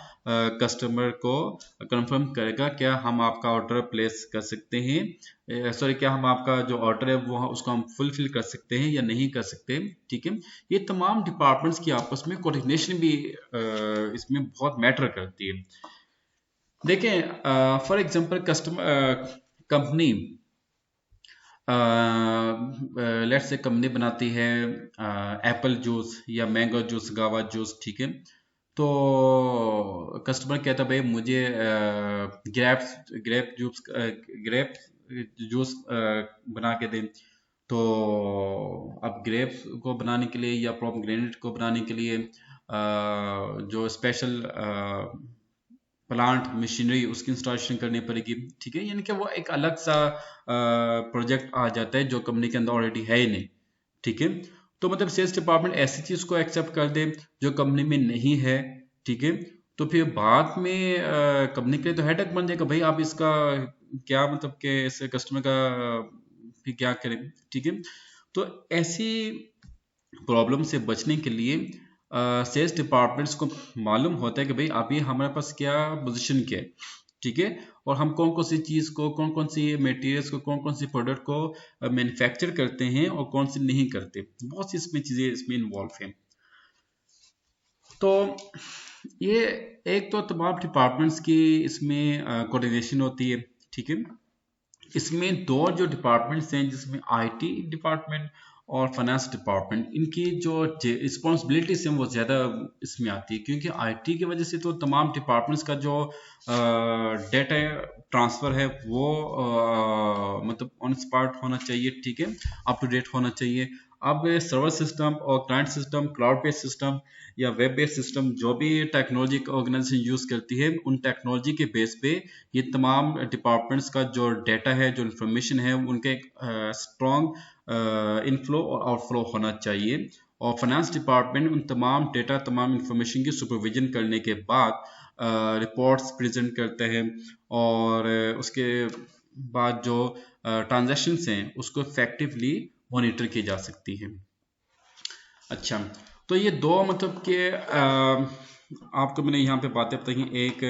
कस्टमर को कंफर्म करेगा क्या हम आपका ऑर्डर प्लेस कर सकते हैं, क्या हम आपका जो ऑर्डर है वो उसको हम फुलफिल कर सकते हैं या नहीं कर सकते, ठीक है। ये तमाम डिपार्टमेंट्स की आपस में कोऑर्डिनेशन भी इसमें बहुत मैटर करती है। देखें for example company let's say company बनाती है एप्पल जूस या मैंगो जूस, गावा जूस, ठीक है। तो कस्टमर कहता है भाई मुझे ग्रेप जूस बना के दें। तो अब ग्रेप्स को बनाने के लिए या पोमेग्रेनेट को बनाने के लिए जो स्पेशल प्लांट मशीनरी उसकी इंस्टॉलेशन करनी पड़ेगी, ठीक है। यानी कि वो एक अलग सा प्रोजेक्ट आ जाता है जो कंपनी के अंदर ऑलरेडी है ही नहीं, ठीक है। तो मतलब सेल्स डिपार्टमेंट ऐसी चीज को एक्सेप्ट कर दे जो कंपनी में नहीं है, ठीक है। तो फिर बाद में कंपनी के लिए तो हेडेक बन जाएगा, भाई आप इसका क्या मतलब कि इस कस्टमर का फिर क्या करें, ठीक है। तो ऐसी प्रॉब्लम से बचने के लिए सेल्स डिपार्टमेंट्स को मालूम होता है कि भाई अभी हमारे पास क्या पोजीशन क्या है, ठीक है, और हम कौन कौन सी चीज़ को, कौन कौन सी मटेरियल्स को, कौन कौन सी प्रोडक्ट को मैन्युफैक्चर करते हैं और कौन सी नहीं करते। बहुत सी इसमें चीज़ें इसमें इन्वॉल्व हैं। तो ये एक तो तमाम डिपार्टमेंट्स की इसमें कोऑर्डिनेशन होती है, ठीक है। इसमें दो जो डिपार्टमेंट्स हैं जिसमें आईटी डिपार्टमेंट और फाइनेंस डिपार्टमेंट, इनकी जो रिस्पॉन्सिबिलिटीज हैं वो ज़्यादा इसमें आती है, क्योंकि आईटी की वजह से तो तमाम डिपार्टमेंट्स का जो डेटा ट्रांसफ़र है वो मतलब ऑन स्पॉट होना चाहिए, ठीक है, अप टू डेट होना चाहिए। अब सर्वर सिस्टम और client system, cloud based system या वेब बेस्ड सिस्टम, जो भी टेक्नोलॉजी ऑर्गेनाइजेशन यूज़ करती है, उन टेक्नोलॉजी के बेस पे ये तमाम डिपार्टमेंट्स का जो डेटा है, जो इंफॉर्मेशन है, उनका एक स्ट्रॉन्ग इनफ्लो और आउटफ्लो होना चाहिए। और फाइनेंस डिपार्टमेंट उन तमाम डेटा, तमाम इंफॉर्मेशन की सुपरविजन करने के बाद रिपोर्ट्स प्रेजेंट करते हैं, और उसके बाद जो ट्रांजैक्शंस हैं उसको इफेक्टिवली मॉनिटर की जा सकती है। अच्छा, तो ये दो मतलब कि आपको मैंने यहाँ पे बातें बताई, एक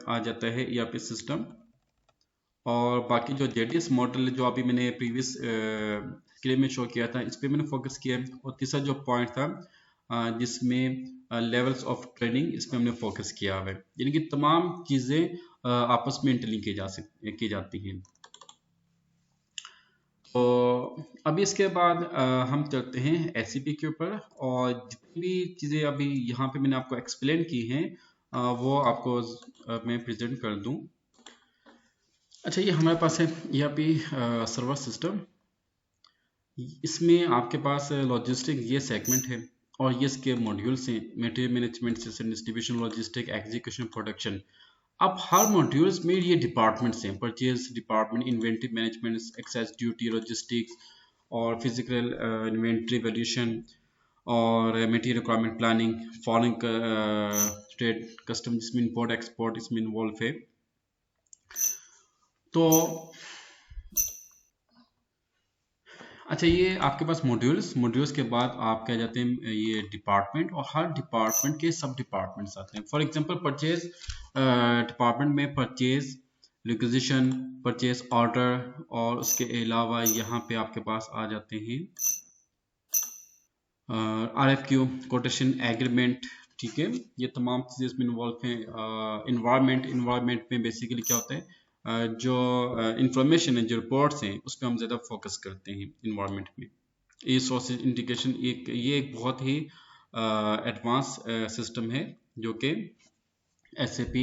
आ जाता है ईआरपी सिस्टम, और बाकी जो जेडीएस मॉडल जो अभी मैंने प्रीवियस स्क्रीन में शो किया था, इस पर मैंने फोकस किया है। और तीसरा जो पॉइंट था जिसमें लेवल्स ऑफ ट्रेनिंग, इस पर हमने फोकस किया है, यानी कि तमाम चीज़ें आपस में इंटरलिंक की जाती हैं। तो अभी इसके बाद हम चलते हैं एससीपी के ऊपर, और जितनी भी चीज़ें अभी यहाँ पे मैंने आपको एक्सप्लेन की हैं वो आपको मैं प्रेजेंट कर दूँ। अच्छा, ये हमारे पास है ERP सर्वर सिस्टम। इसमें आपके पास लॉजिस्टिक ये सेगमेंट है, और ये इसके मॉड्यूल्स हैं, material management, system distribution, logistic, execution, production. अब हर मॉड्यूल्स में ये डिपार्टमेंट्स हैं, purchase department, inventory management, excess duty, logistics, और फिजिकल इन्वेंट्री वैल्यूएशन, और material requirement planning, foreign trade, custom, जिसमें इंपोर्ट एक्सपोर्ट इसमें इन्वॉल्व है। तो अच्छा, ये आपके पास मॉड्यूल्स के बाद आप क्या जाते हैं ये डिपार्टमेंट, और हर डिपार्टमेंट के सब डिपार्टमेंट्स आते हैं। फॉर एग्जांपल परचेज डिपार्टमेंट में परचेज, रिक्विजिशन, परचेज ऑर्डर, और उसके अलावा यहाँ पे आपके पास आ जाते हैं RFQ, कोटेशन, एग्रीमेंट, ठीक है। ये तमाम चीज़ें इसमें इन्वॉल्व हैं। इन्वायरमेंट में बेसिकली क्या होता है, जो इंफॉर्मेशन है, जो रिपोर्ट्स हैं, उस पर हम ज़्यादा फोकस करते हैं इन्वायरमेंट में। ई सोर्स इंटीग्रेशन ये एक बहुत ही एडवांस सिस्टम है जो कि SAP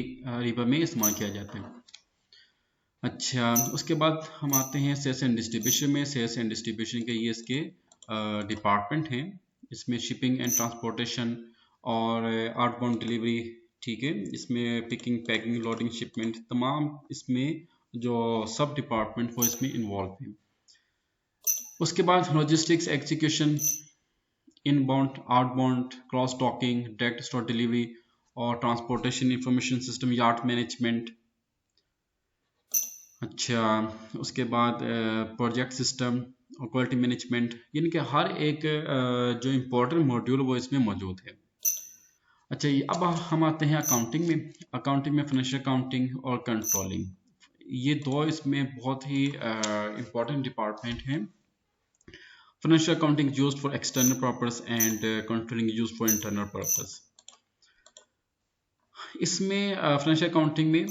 रीबा में इस्तेमाल किया जाता है। अच्छा, उसके बाद हम आते हैं सेल्स एंड डिस्ट्रीब्यूशन में। सेल्स एंड डिस्ट्रीब्यूशन के ये इसके डिपार्टमेंट हैं। इसमें शिपिंग एंड ट्रांसपोर्टेशन और आउटबाउंड डिलीवरी, ठीक है। इसमें पिकिंग, पैकिंग, लोडिंग, शिपमेंट, तमाम इसमें जो सब डिपार्टमेंट वो इसमें इन्वॉल्व हैं। उसके बाद logistics, execution, inbound, outbound, cross docking, direct store delivery, और transportation information system, yard management. अच्छा, उसके बाद प्रोजेक्ट सिस्टम और क्वालिटी मैनेजमेंट, यानी कि हर एक जो इम्पोर्टेंट मॉड्यूल वो इसमें मौजूद है। अच्छा, ये अब हम आते हैं अकाउंटिंग में। अकाउंटिंग में फाइनेंशियल अकाउंटिंग और कंट्रोलिंग, ये दो इसमें बहुत ही इम्पोर्टेंट डिपार्टमेंट हैं। Financial accounting used for external purpose and controlling used for internal purpose. इसमें फाइनेंशियल अकाउंटिंग में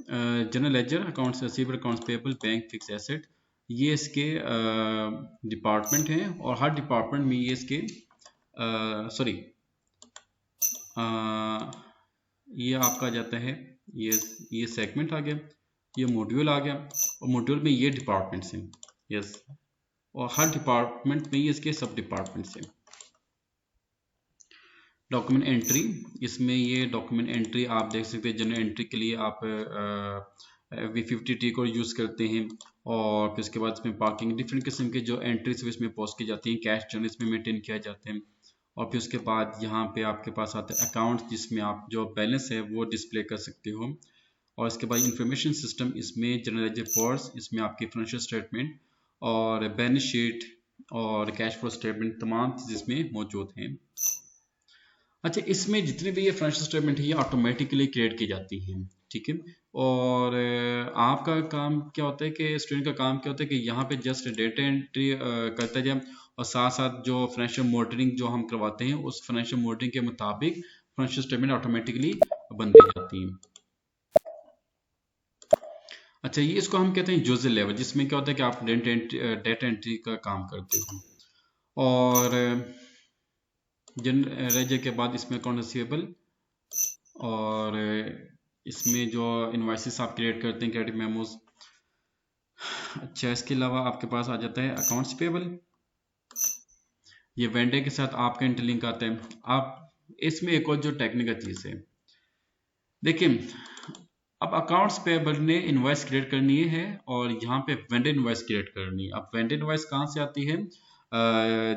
general ledger, accounts receivable, accounts payable, bank, fix asset, ये इसके डिपार्टमेंट हैं, और हर डिपार्टमेंट में ये इसके ये आपका जाता है, ये सेगमेंट आ गया, ये मॉड्यूल आ गया, और मॉड्यूल में ये डिपार्टमेंट्स हैं, यस, और हर डिपार्टमेंट में ये इसके सब डिपार्टमेंट्स हैं। डॉक्यूमेंट एंट्री, इसमें ये डॉक्यूमेंट एंट्री आप देख सकते हैं। जनरल एंट्री के लिए आप V50T को यूज़ करते हैं, और फिर उसके बाद इसमें पार्किंग, डिफरेंट किस्म के जो एंट्रीज इसमें पोस्ट की जाती हैं। कैश जर्नल इसमें मेंटेन किया जाते हैं, और फिर उसके बाद यहाँ पे आपके पास आता है अकाउंट, जिसमें आप जो बैलेंस है वो डिस्प्ले कर सकते हो। और इसके बाद इंफॉर्मेशन सिस्टम, इसमें जनरल लेजर रिपोर्ट्स, इसमें आपकी फाइनेंशियल स्टेटमेंट और बैलेंस शीट और कैश फ्लो स्टेटमेंट तमाम चीज़ इसमें मौजूद हैं। अच्छा, इसमें जितने भी ये फाइनेंशियल स्टेटमेंट है ये ऑटोमेटिकली क्रिएट की जाती हैं, ठीक है। और आपका काम क्या होता है कि स्टूडेंट का काम क्या होता है कि यहाँ पे जस्ट डेटा एंट्री करता जाए और साथ साथ जो फाइनेंशियल मॉनिटरिंग जो हम करवाते हैं उस फाइनेंशियल मॉनिटरिंग के मुताबिक फाइनेंशियल स्टेटमेंट ऑटोमेटिकली बनती जाती हैं। अच्छा, ये इसको हम कहते हैं यूजर लेवल, जिसमें क्या होता है कि आप डेटा एंट्री का काम करते हो। और जनरल के बाद इसमें अकाउंट रिसीवेबल और इसमें जो इनवॉइसेस आप क्रिएट करते हैं, क्रेडिट मेमोज। अच्छा, इसके अलावा आपके पास आ जाता है अकाउंट्स पेबल, ये वेंडर के साथ आपका इंटरलिंक आता है। आप इसमें एक और जो टेक्निकल चीज़ है, देखिए अब अकाउंट्स पेबल ने इनवॉइस क्रिएट करनी है और यहाँ पे वेंडर इनवॉइस क्रिएट करनी है। अब वेंडर इनवॉइस कहाँ से आती है?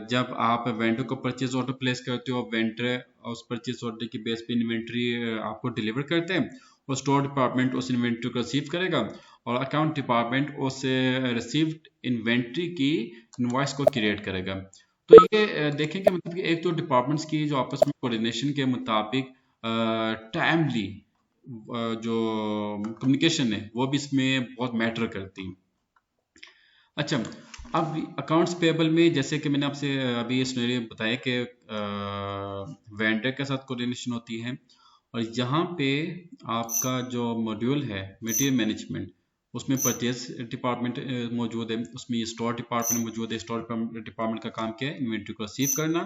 जब आप वेंडर को परचेज ऑर्डर प्लेस करते हो, वेंडर उस परचेज ऑर्डर की बेस पे इन्वेंट्री आपको डिलीवर करते हैं और स्टोर डिपार्टमेंट उस इन्वेंट्री को रिसीव करेगा और अकाउंट डिपार्टमेंट उस रिसीव्ड इन्वेंट्री की इनवॉइस को क्रिएट करेगा। तो ये देखें कि मतलब कि एक तो डिपार्टमेंट्स की जो आपस में कोऑर्डिनेशन के मुताबिक टाइमली जो कम्युनिकेशन है वो भी इसमें बहुत मैटर करती है। अच्छा, अब अकाउंट्स पेबल में जैसे कि मैंने आपसे अभी ये सिनेरियो बताया कि वेंडर के साथ कोऑर्डिनेशन होती है और यहाँ पे आपका जो मॉड्यूल है मटेरियल मैनेजमेंट, उसमें परचेज डिपार्टमेंट मौजूद है, उसमें स्टोर डिपार्टमेंट मौजूद है। स्टोर डिपार्टमेंट का काम क्या है? इन्वेंट्री को रिसीव करना।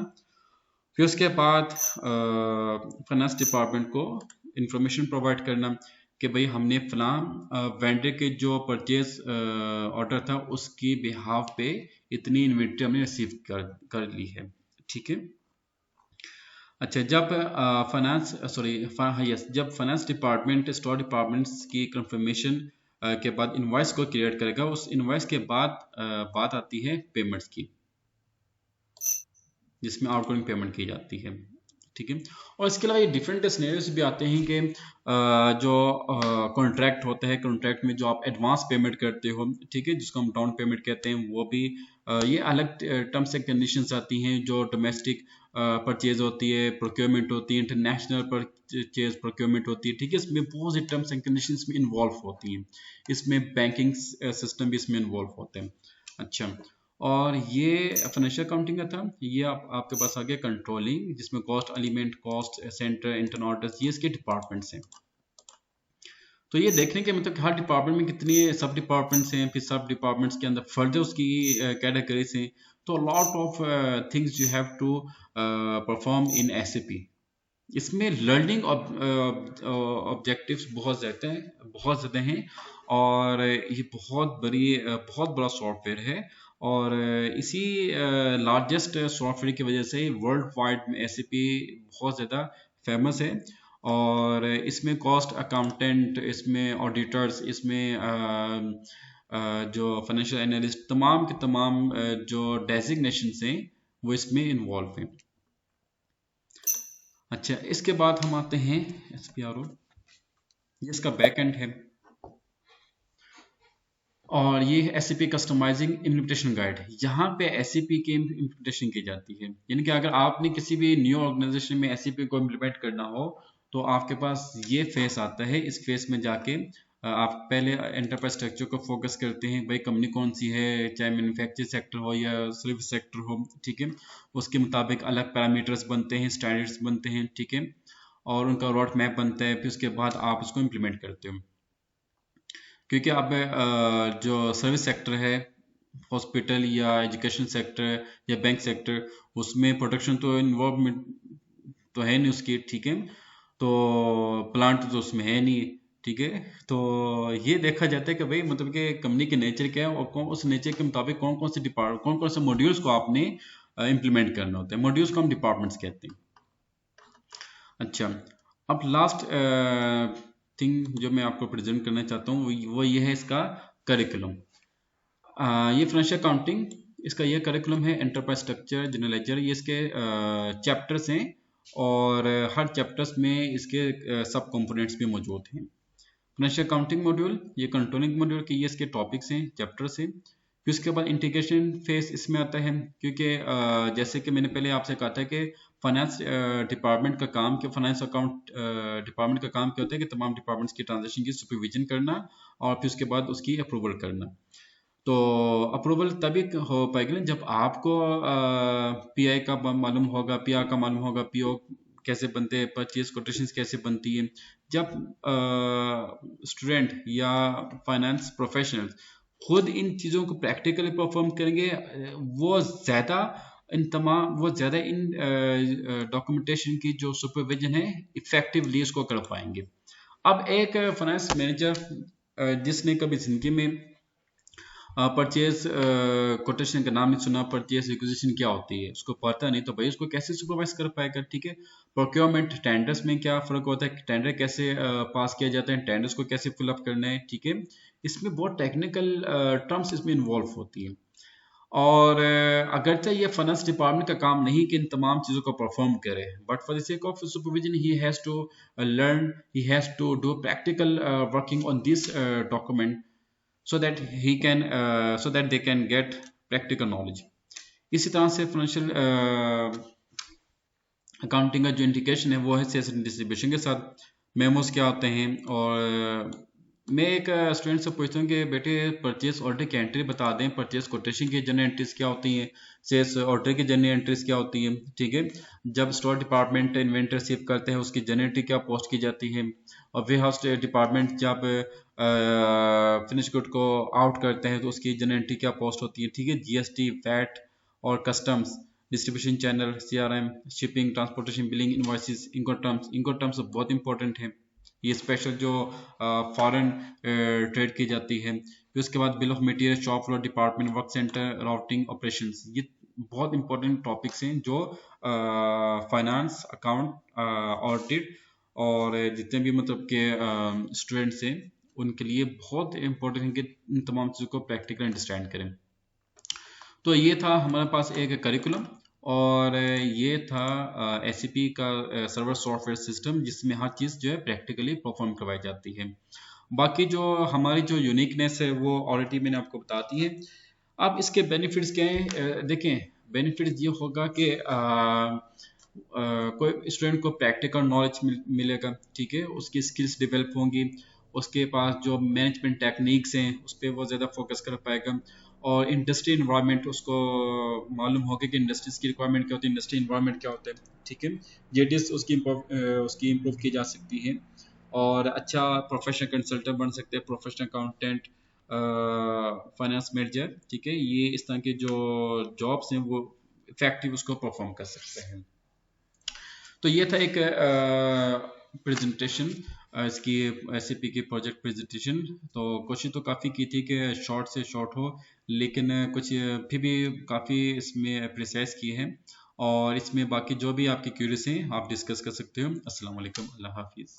फिर उसके बाद फाइनेंस डिपार्टमेंट को इंफॉर्मेशन प्रोवाइड करना कि भाई हमने फलां वेंडर के जो परचेज ऑर्डर था उसकी बिहाफ पे इतनी इन्वेंट्री हमने रिसीव कर ली है, ठीक है। अच्छा, जब जब फाइनेंस डिपार्टमेंट स्टोर डिपार्टमेंट्स की कंफर्मेशन के बाद इनवॉइस को क्रिएट करेगा, उस इनवॉइस के बाद बात आती है पेमेंट्स की, जिसमें आउटगोइंग पेमेंट की जाती है, ठीक है। और इसके अलावा ये डिफरेंट सिनेरियोस भी आते हैं कि जो कॉन्ट्रैक्ट होता है, कॉन्ट्रैक्ट में जो आप एडवांस पेमेंट करते हो, ठीक है, जिसको हम डाउन पेमेंट कहते हैं, वो भी ये अलग टर्म्स एंड कंडीशंस आती हैं। जो डोमेस्टिक परचेज होती है, प्रोक्योरमेंट होती है, इंटरनेशनल परचेज प्रोक्योरमेंट होती है, ठीक है, इसमें बहुत सी टर्म्स एंड कंडीशंस में इन्वॉल्व होती हैं। इसमें बैंकिंग सिस्टम भी इसमें इन्वॉल्व होते हैं। अच्छा, और ये फाइनेंशियल अकाउंटिंग का था। ये आपके पास आ गया कंट्रोलिंग, जिसमें cost element, cost centre, internal auditors, ये इसके डिपार्टमेंट्स हैं। तो ये देखने के मतलब हर डिपार्टमेंट में कितनी सब डिपार्टमेंट्स हैं, फिर सब डिपार्टमेंट्स के अंदर फर्दर उसकी कैटेगरीज हैं। तो lot of things you have to perform in SAP. इसमें लर्निंग ऑब्जेक्टिव्स बहुत ज़्यादा हैं और ये बहुत बड़ा सॉफ्टवेयर है। और इसी लार्जेस्ट सॉफ्टवेयर की वजह से वर्ल्ड वाइड में एसएपी बहुत ज़्यादा फेमस है। और इसमें कॉस्ट अकाउंटेंट, इसमें ऑडिटर्स, इसमें जो फाइनेंशियल एनालिस्ट, तमाम के तमाम जो डेजिग्नेशंस हैं वो इसमें इन्वॉल्व हैं। अच्छा, इसके बाद हम आते हैं SPRO, ये इसका बैक एंड है और ये SAP कस्टमाइजिंग इम्प्लीमेंटेशन गाइड। यहाँ पे SAP की इम्प्लीमेंटेशन की जाती है, यानी कि अगर आपने किसी भी न्यू ऑर्गेनाइजेशन में SAP को इम्प्लीमेंट करना हो तो आपके पास ये फेस आता है। इस फेस में जाके आप पहले एंटरप्राइज स्ट्रक्चर को फोकस करते हैं, भाई कंपनी कौन सी है, चाहे मैन्युफैक्चरिंग सेक्टर हो या सर्विस सेक्टर हो, ठीक है। उसके मुताबिक अलग पैरामीटर्स बनते हैं, स्टैंडर्ड्स बनते हैं, ठीक है, और उनका रोड मैप बनता है। फिर उसके बाद आप उसको इम्प्लीमेंट करते हो, क्योंकि अब जो सर्विस सेक्टर है, हॉस्पिटल या एजुकेशन सेक्टर या बैंक सेक्टर, उसमें प्रोडक्शन तो इन्वॉल्वमेंट तो है नहीं उसकी, ठीक है, तो प्लांट तो उसमें है नहीं, ठीक है। तो ये देखा जाता है कि भाई मतलब कि कंपनी के नेचर क्या है और उस नेचर के मुताबिक कौन कौन से मॉड्यूल्स को आपने इम्प्लीमेंट करना होता है। मॉड्यूल्स को हम डिपार्टमेंट्स कहते हैं। अच्छा, अब लास्ट थिंग जो मैं आपको प्रेजेंट करना चाहता हूँ वो ये है इसका करिकुलम। ये फाइनेंशियल अकाउंटिंग, इसका ये करिकुलम है, एंटरप्राइज स्ट्रक्चर, जनरल लेजर, ये इसके चैप्टर्स हैं और हर चैप्टर्स में इसके सब कंपोनेंट्स भी मौजूद हैं। फाइनेंशियल अकाउंटिंग मॉड्यूल, ये कंट्रोलिंग मॉड्यूल के ये इसके टॉपिक्स हैं, चैप्टर्स हैं। फिर उसके बाद इंटीग्रेशन फेस इसमें आता है, क्योंकि जैसे कि मैंने पहले आपसे कहा था कि फाइनेंस डिपार्टमेंट का काम, कि फाइनेंस अकाउंट डिपार्टमेंट का काम क्या होता है कि तमाम डिपार्टमेंट्स की ट्रांजेक्शन की सुपरविजन करना और फिर उसके बाद उसकी अप्रूवल करना। तो अप्रूवल तभी हो पाएगी ना जब आपको पीआई का मालूम होगा, पीआर का मालूम होगा, पीओ कैसे बनते हैं, परचेज कोटेशंस कैसे बनती है। जब स्टूडेंट या फाइनेंस प्रोफेशनल खुद इन चीज़ों को प्रैक्टिकली परफॉर्म करेंगे, वो ज़्यादा इन डॉक्यूमेंटेशन की जो सुपरविजन है इफेक्टिवली इसको कर पाएंगे। अब एक फाइनेंस मैनेजर जिसने कभी जिंदगी में परचेज कोटेशन का नाम नहीं सुना, परचेज रिक्विजिशन क्या होती है उसको पता नहीं, तो भाई उसको कैसे सुपरवाइज कर पाएगा। ठीक है, प्रोक्योरमेंट टेंडर्स में क्या फर्क होता है, टेंडर कैसे पास किया जाता है, टेंडर्स को कैसे फिलअप करना है। ठीक है, इसमें बहुत टेक्निकल टर्म्स इसमें इन्वॉल्व होती है। और अगरचे ये फाइनेंस डिपार्टमेंट का काम नहीं कि इन तमाम चीज़ों को परफॉर्म करे, but for the sake of supervision he has to learn, he has to do practical working on this document so that he can so that they can get practical knowledge। इसी तरह से financial accounting का जो indication है वो है sales and distribution के साथ। मेमोस क्या होते हैं, और मैं एक स्टूडेंट से पूछता हूँ कि बेटे परचेज ऑर्डर की एंट्री बता दें, परचेज कोटेशन की जनरल एंट्रीज क्या होती हैं, सेल्स ऑर्डर की जनरल एंट्रीज क्या होती हैं। ठीक है, जब स्टोर डिपार्टमेंट इन्वेंटरी रिसीव करते हैं उसकी जनरल एंट्री क्या पोस्ट की जाती है, और वेयर हाउस डिपार्टमेंट जब फिनिश गुड को आउट करते हैं तो उसकी जनरल एंट्री क्या पोस्ट होती है। ठीक है, जीएसटी, वैट और customs, distribution channel, CRM, shipping, transportation, billing, invoices, income terms बहुत इंपॉर्टेंट है, ये स्पेशल जो फॉरेन ट्रेड की जाती है। फिर उसके बाद bill of material, shop floor department, work centre, routing, operations, ये बहुत इंपॉर्टेंट टॉपिक्स हैं जो फाइनेंस, अकाउंट, ऑडिट और जितने भी मतलब के स्टूडेंट्स हैं उनके लिए बहुत इंपॉर्टेंट है कि इन तमाम चीज़ों को प्रैक्टिकल अंडरस्टैंड करें। तो ये था हमारे पास एक करिकुलम, और ये था एससीपी का सर्वर सॉफ्टवेयर सिस्टम जिसमें हर चीज़ जो है प्रैक्टिकली परफॉर्म करवाई जाती है। बाकी जो हमारी जो यूनिकनेस है वो ऑलरेडी मैंने आपको बता दी है। अब इसके बेनिफिट्स क्या हैं, देखें बेनिफिट्स ये होगा कि कोई स्टूडेंट को प्रैक्टिकल नॉलेज मिलेगा। ठीक है, उसकी स्किल्स डेवलप होंगी, उसके पास जो मैनेजमेंट टेक्निक्स हैं उस पर वो ज़्यादा फोकस कर पाएगा, और इंडस्ट्री इन्वायरमेंट उसको मालूम होगा कि इंडस्ट्रीज की रिक्वायरमेंट क्या होती है, इंडस्ट्री इन्वायरमेंट क्या होता है। ठीक है, जेडीएस उसकी इम्प्रूव की जा सकती है, और अच्छा प्रोफेशनल कंसल्टेंट बन सकते हैं, प्रोफेशनल अकाउंटेंट, फाइनेंस मैनेजर। ठीक है, ये इस तरह के जो जॉब्स हैं वो इफेक्टिव उसको परफॉर्म कर सकते हैं। तो ये था एक प्रेजेंटेशन इसकी एससीपी की प्रोजेक्ट प्रेजेंटेशन। तो कोशिश तो काफ़ी की थी कि शॉर्ट से शॉर्ट हो, लेकिन कुछ फिर भी काफ़ी इसमें प्रिसाइज किए हैं, और इसमें बाकी जो भी आपकी क्यूरीज हैं आप डिस्कस कर सकते हो। अस्सलाम वालेकुम, अल्लाह हाफिज़।